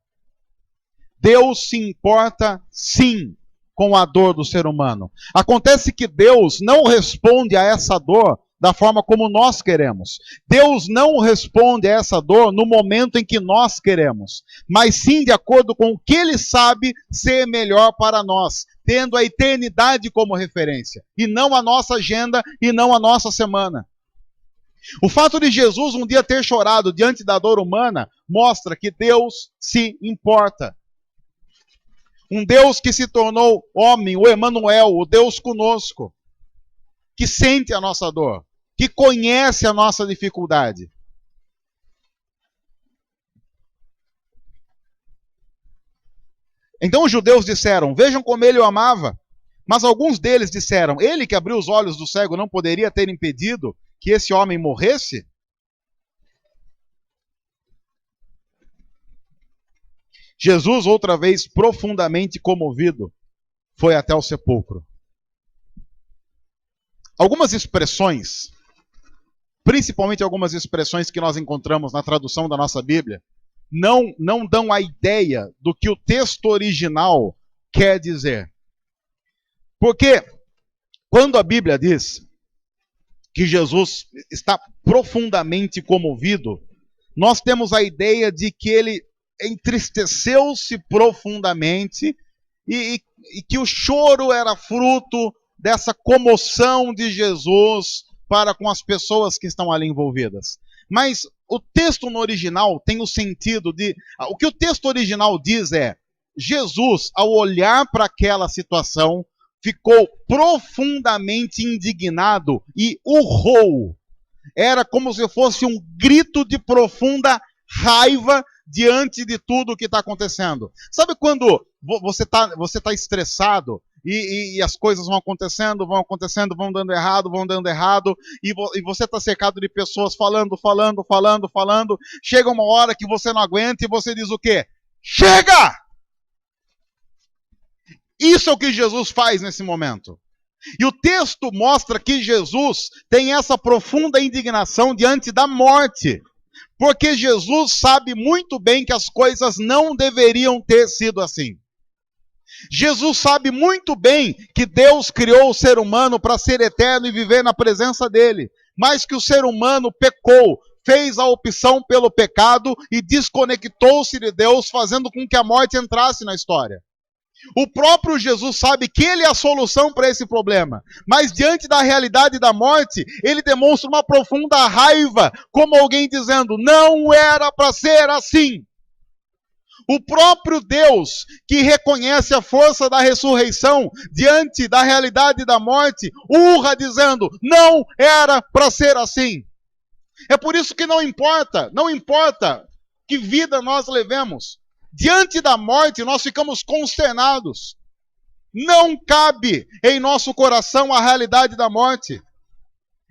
Speaker 1: Deus se importa, sim, com a dor do ser humano. Acontece que Deus não responde a essa dor da forma como nós queremos. Deus não responde a essa dor no momento em que nós queremos, mas sim de acordo com o que Ele sabe ser melhor para nós, tendo a eternidade como referência, e não a nossa agenda, e não a nossa semana. O fato de Jesus um dia ter chorado diante da dor humana, mostra que Deus se importa. Um Deus que se tornou homem, o Emanuel, o Deus conosco, que sente a nossa dor, que conhece a nossa dificuldade. Então os judeus disseram, vejam como ele o amava. Mas alguns deles disseram, ele que abriu os olhos do cego não poderia ter impedido que esse homem morresse? Jesus, outra vez profundamente comovido, foi até o sepulcro. Algumas expressões, principalmente algumas expressões que nós encontramos na tradução da nossa Bíblia, não dão a ideia do que o texto original quer dizer. Porque quando a Bíblia diz que Jesus está profundamente comovido, nós temos a ideia de que ele entristeceu-se profundamente e que o choro era fruto dessa comoção de Jesus para com as pessoas que estão ali envolvidas. Mas o texto no original tem o sentido de... O que o texto original diz é, Jesus, ao olhar para aquela situação, ficou profundamente indignado e urrou. era como se fosse um grito de profunda raiva diante de tudo o que está acontecendo. Sabe quando você tá estressado e as coisas vão acontecendo, vão dando errado, e você está cercado de pessoas falando, chega uma hora que você não aguenta e você diz o quê? Chega! Isso é o que Jesus faz nesse momento. E o texto mostra que Jesus tem essa profunda indignação diante da morte. Porque Jesus sabe muito bem que as coisas não deveriam ter sido assim. Jesus sabe muito bem que Deus criou o ser humano para ser eterno e viver na presença dele. Mas que o ser humano pecou, fez a opção pelo pecado e desconectou-se de Deus, fazendo com que a morte entrasse na história. O próprio Jesus sabe que ele é a solução para esse problema, mas diante da realidade da morte, ele demonstra uma profunda raiva, como alguém dizendo, não era para ser assim. O próprio Deus, que reconhece a força da ressurreição diante da realidade da morte, urra dizendo, não era para ser assim. É por isso que não importa que vida nós levemos. Diante da morte, nós ficamos consternados. Não cabe em nosso coração a realidade da morte.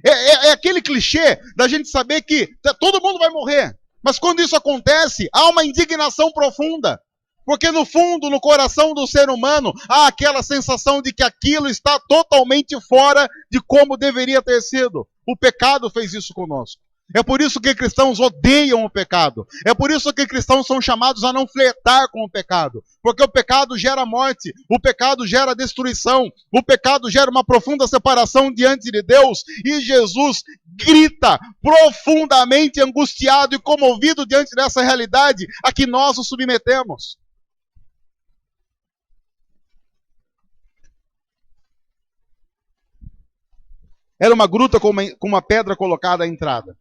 Speaker 1: É aquele clichê da gente saber que todo mundo vai morrer. Mas quando isso acontece, há uma indignação profunda. Porque no fundo, no coração do ser humano, há aquela sensação de que aquilo está totalmente fora de como deveria ter sido. O pecado fez isso conosco. É por isso que cristãos odeiam o pecado. É por isso que cristãos são chamados a não flertar com o pecado. Porque o pecado gera morte, o pecado gera destruição, o pecado gera uma profunda separação diante de Deus. E Jesus grita profundamente angustiado e comovido diante dessa realidade a que nós nos submetemos. Era uma gruta com uma pedra colocada à entrada.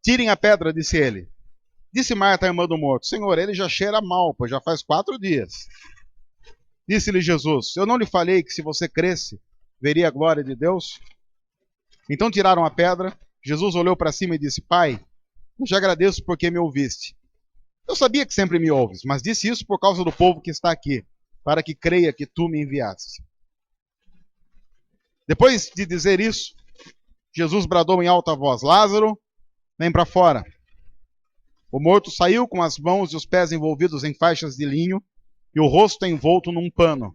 Speaker 1: Tirem a pedra, disse ele. Disse Marta, a irmã do morto, Senhor, ele já cheira mal, pois já faz 4 dias. Disse-lhe Jesus, eu não lhe falei que se você cresce, veria a glória de Deus? Então tiraram a pedra, Jesus olhou para cima e disse, Pai, eu te agradeço porque me ouviste. Eu sabia que sempre me ouves, mas disse isso por causa do povo que está aqui, para que creia que tu me enviaste. Depois de dizer isso, Jesus bradou em alta voz, Lázaro, vem para fora. O morto saiu com as mãos e os pés envolvidos em faixas de linho e o rosto envolto num pano.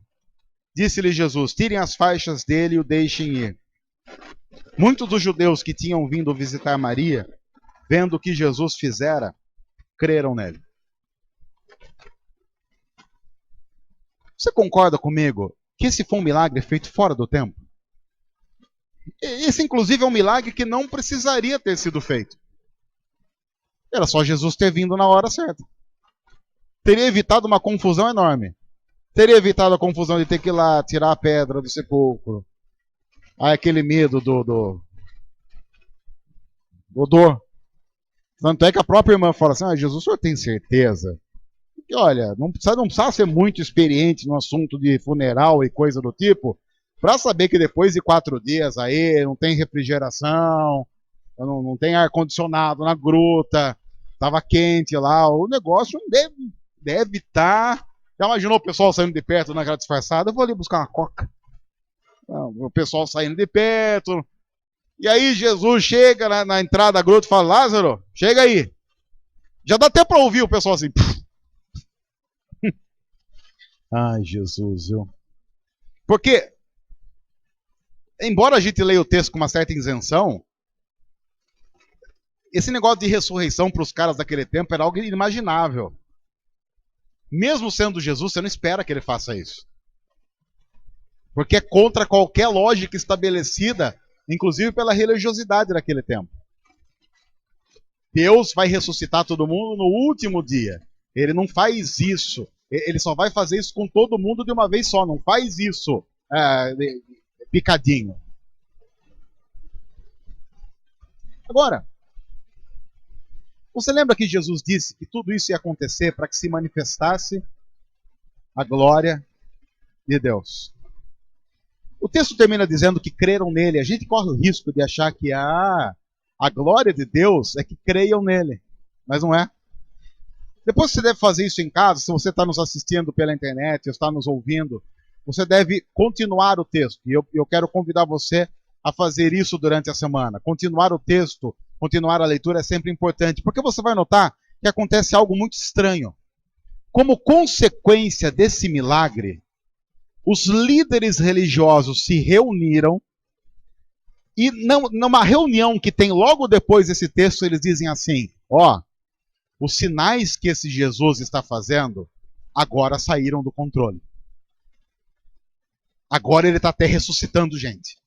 Speaker 1: Disse-lhe Jesus, tirem as faixas dele e o deixem ir. Muitos dos judeus que tinham vindo visitar Maria, vendo o que Jesus fizera, creram nele. Você concorda comigo que esse foi um milagre feito fora do tempo? Esse, inclusive, é um milagre que não precisaria ter sido feito. Era só Jesus ter vindo na hora certa. Teria evitado uma confusão enorme. Teria evitado a confusão de ter que ir lá tirar a pedra do sepulcro. Aí aquele medo do odor. Tanto é que a própria irmã fala assim, Jesus, o senhor tem certeza? Porque, olha, não precisa ser muito experiente no assunto de funeral e coisa do tipo, para saber que depois de 4 dias aí não tem refrigeração, não tem ar-condicionado na gruta, estava quente lá, o negócio deve estar... Já imaginou o pessoal saindo de perto naquela disfarçada? Eu vou ali buscar uma coca. O pessoal saindo de perto. E aí Jesus chega na entrada da gruta e fala, Lázaro, chega aí. Já dá até para ouvir o pessoal assim. Ai, Jesus, viu? Porque, embora a gente leia o texto com uma certa isenção, esse negócio de ressurreição para os caras daquele tempo era algo inimaginável. Mesmo sendo Jesus, você não espera que ele faça isso. Porque é contra qualquer lógica estabelecida, inclusive pela religiosidade daquele tempo. Deus vai ressuscitar todo mundo no último dia. Ele não faz isso. Ele só vai fazer isso com todo mundo de uma vez só. Não faz isso picadinho. Agora, você lembra que Jesus disse que tudo isso ia acontecer para que se manifestasse a glória de Deus? O texto termina dizendo que creram nele. A gente corre o risco de achar que A glória de Deus é que creiam nele, mas não é. Depois você deve fazer isso em casa, se você está nos assistindo pela internet, ou está nos ouvindo, você deve continuar o texto. E eu quero convidar você a fazer isso durante a semana. Continuar o texto, continuar a leitura é sempre importante, porque você vai notar que acontece algo muito estranho. Como consequência desse milagre, os líderes religiosos se reuniram e numa reunião que tem logo depois desse texto, eles dizem assim, os sinais que esse Jesus está fazendo agora saíram do controle. Agora ele está até ressuscitando gente.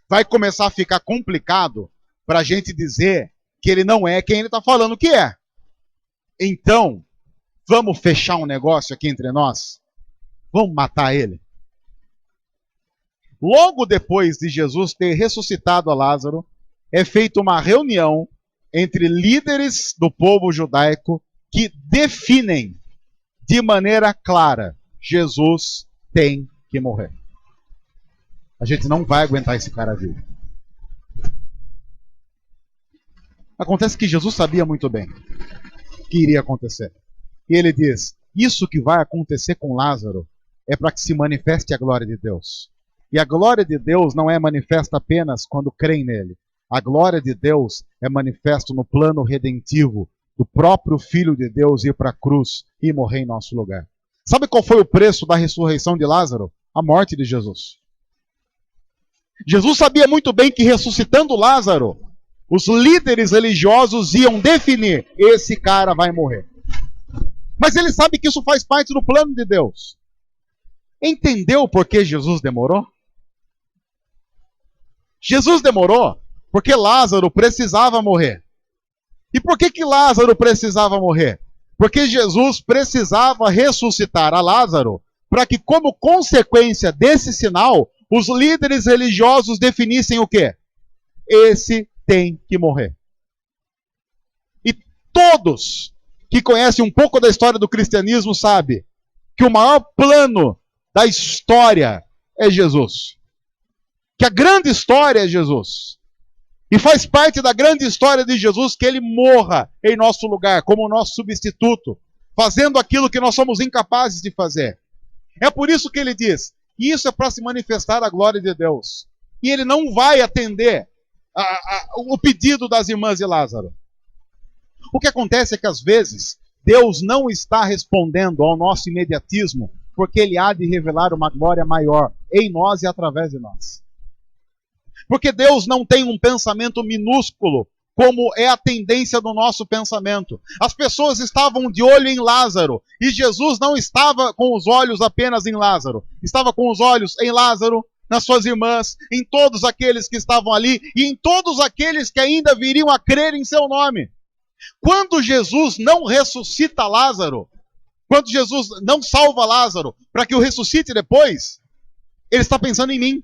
Speaker 1: Vai começar a ficar complicado para a gente dizer que ele não é quem ele está falando que é. Então, vamos fechar um negócio aqui entre nós? Vamos matar ele? Logo depois de Jesus ter ressuscitado a Lázaro, é feita uma reunião entre líderes do povo judaico que definem de maneira clara: Jesus tem que morrer. A gente não vai aguentar esse cara vivo. Acontece que Jesus sabia muito bem o que iria acontecer. E ele diz, isso que vai acontecer com Lázaro é para que se manifeste a glória de Deus. E a glória de Deus não é manifesta apenas quando creem nele. A glória de Deus é manifesta no plano redentivo do próprio Filho de Deus ir para a cruz e morrer em nosso lugar. Sabe qual foi o preço da ressurreição de Lázaro? A morte de Jesus. Jesus sabia muito bem que ressuscitando Lázaro, os líderes religiosos iam definir, esse cara vai morrer. Mas ele sabe que isso faz parte do plano de Deus. Entendeu por que Jesus demorou? Jesus demorou porque Lázaro precisava morrer. E por que Lázaro precisava morrer? Porque Jesus precisava ressuscitar a Lázaro para que, como consequência desse sinal, os líderes religiosos definissem o quê? Esse tem que morrer. E todos que conhecem um pouco da história do cristianismo sabem que o maior plano da história é Jesus. Que a grande história é Jesus. E faz parte da grande história de Jesus que ele morra em nosso lugar, como nosso substituto, fazendo aquilo que nós somos incapazes de fazer. É por isso que ele diz, isso é para se manifestar a glória de Deus. E ele não vai atender o pedido das irmãs de Lázaro. O que acontece é que às vezes Deus não está respondendo ao nosso imediatismo, porque ele há de revelar uma glória maior em nós e através de nós. Porque Deus não tem um pensamento minúsculo, como é a tendência do nosso pensamento. As pessoas estavam de olho em Lázaro, e Jesus não estava com os olhos apenas em Lázaro. Estava com os olhos em Lázaro, nas suas irmãs, em todos aqueles que estavam ali, e em todos aqueles que ainda viriam a crer em seu nome. Quando Jesus não ressuscita Lázaro, quando Jesus não salva Lázaro, para que o ressuscite depois, ele está pensando em mim.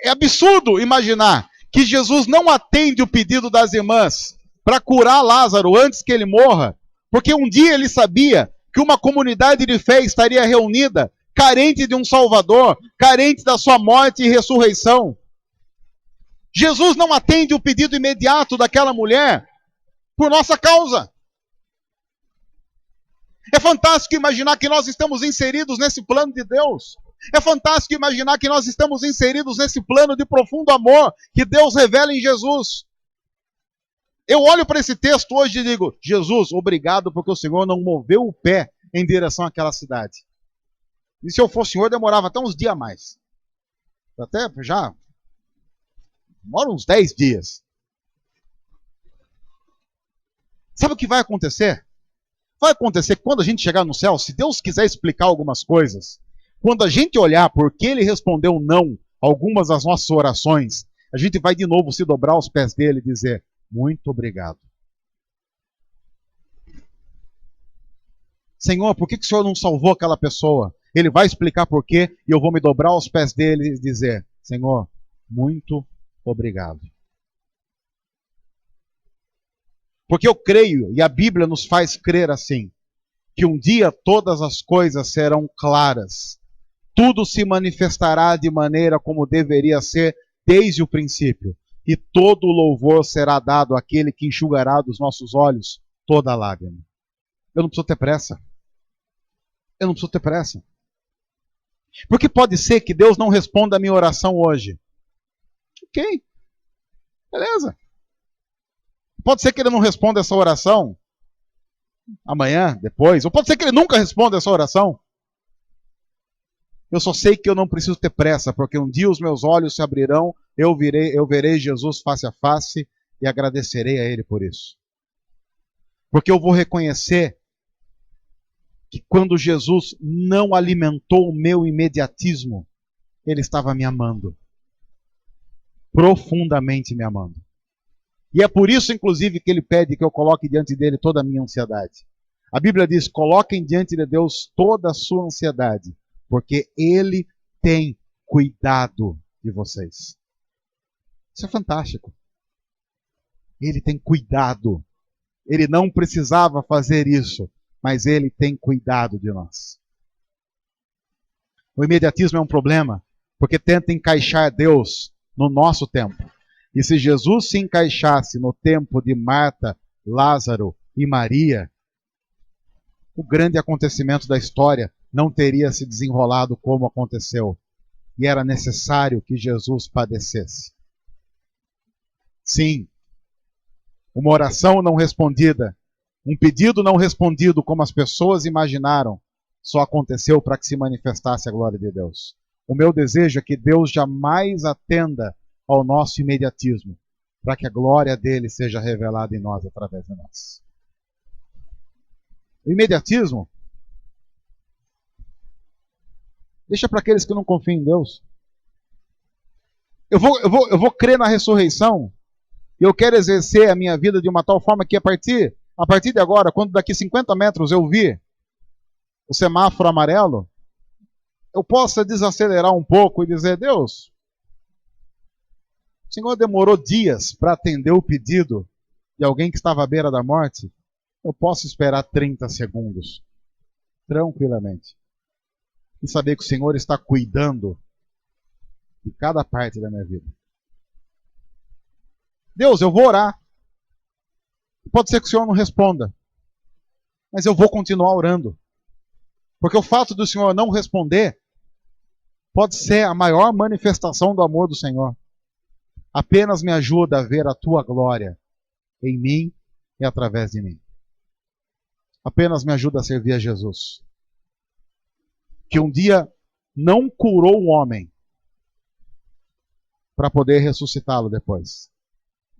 Speaker 1: É absurdo imaginar que Jesus não atende o pedido das irmãs para curar Lázaro antes que ele morra, porque um dia ele sabia que uma comunidade de fé estaria reunida, carente de um Salvador, carente da sua morte e ressurreição. Jesus não atende o pedido imediato daquela mulher por nossa causa. É fantástico imaginar que nós estamos inseridos nesse plano de Deus. É fantástico imaginar que nós estamos inseridos nesse plano de profundo amor que Deus revela em Jesus. Eu olho para esse texto hoje e digo, Jesus, obrigado porque o Senhor não moveu o pé em direção àquela cidade. E se eu fosse o Senhor, demorava até uns dias a mais. Até já demora uns 10 dias. Sabe o que vai acontecer? Vai acontecer que quando a gente chegar no céu, se Deus quiser explicar algumas coisas, quando a gente olhar por que ele respondeu não a algumas das nossas orações, a gente vai de novo se dobrar aos pés dele e dizer, muito obrigado. Senhor, por que o Senhor não salvou aquela pessoa? Ele vai explicar por quê e eu vou me dobrar aos pés dele e dizer, Senhor, muito obrigado. Porque eu creio, e a Bíblia nos faz crer assim, que um dia todas as coisas serão claras. Tudo se manifestará de maneira como deveria ser desde o princípio. E todo louvor será dado àquele que enxugará dos nossos olhos toda lágrima. Eu não preciso ter pressa. Eu não preciso ter pressa. Porque pode ser que Deus não responda a minha oração hoje. Ok, beleza. Pode ser que Ele não responda essa oração amanhã, depois. Ou pode ser que Ele nunca responda essa oração. Eu só sei que eu não preciso ter pressa, porque um dia os meus olhos se abrirão, eu verei Jesus face a face e agradecerei a Ele por isso. Porque eu vou reconhecer que quando Jesus não alimentou o meu imediatismo, Ele estava me amando. Profundamente me amando. E é por isso, inclusive, que Ele pede que eu coloque diante dEle toda a minha ansiedade. A Bíblia diz, coloquem diante de Deus toda a sua ansiedade, porque Ele tem cuidado de vocês. Isso é fantástico. Ele tem cuidado. Ele não precisava fazer isso, mas Ele tem cuidado de nós. O imediatismo é um problema, porque tenta encaixar Deus no nosso tempo. E se Jesus se encaixasse no tempo de Marta, Lázaro e Maria, o grande acontecimento da história não teria se desenrolado como aconteceu. E era necessário que Jesus padecesse. Sim, uma oração não respondida, um pedido não respondido como as pessoas imaginaram, só aconteceu para que se manifestasse a glória de Deus. O meu desejo é que Deus jamais atenda ao nosso imediatismo, para que a glória dele seja revelada em nós através de nós. O imediatismo deixa para aqueles que não confiam em Deus. Eu vou crer na ressurreição e eu quero exercer a minha vida de uma tal forma que a partir de agora, quando daqui 50 metros eu vir o semáforo amarelo, eu possa desacelerar um pouco e dizer, Deus, o Senhor demorou dias para atender o pedido de alguém que estava à beira da morte, eu posso esperar 30 segundos, tranquilamente, e saber que o Senhor está cuidando de cada parte da minha vida. Deus, eu vou orar. Pode ser que o Senhor não responda, mas eu vou continuar orando. Porque o fato do Senhor não responder pode ser a maior manifestação do amor do Senhor. Apenas me ajuda a ver a tua glória em mim e através de mim. Apenas me ajuda a servir a Jesus. Que um dia não curou um homem para poder ressuscitá-lo depois.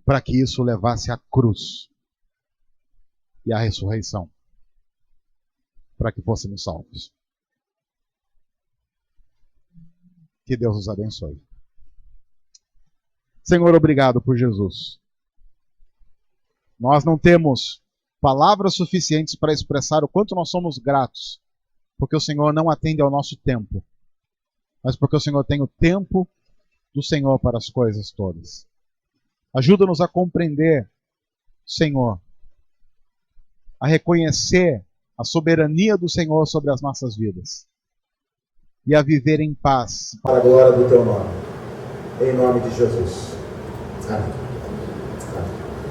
Speaker 1: Para que isso levasse à cruz e à ressurreição. Para que fôssemos salvos. Que Deus os abençoe. Senhor, obrigado por Jesus. Nós não temos palavras suficientes para expressar o quanto nós somos gratos, porque o Senhor não atende ao nosso tempo, mas porque o Senhor tem o tempo do Senhor para as coisas todas. Ajuda-nos a compreender, Senhor, a reconhecer a soberania do Senhor sobre as nossas vidas e a viver em paz.
Speaker 2: Para a glória do teu nome. Em nome de Jesus. Amém.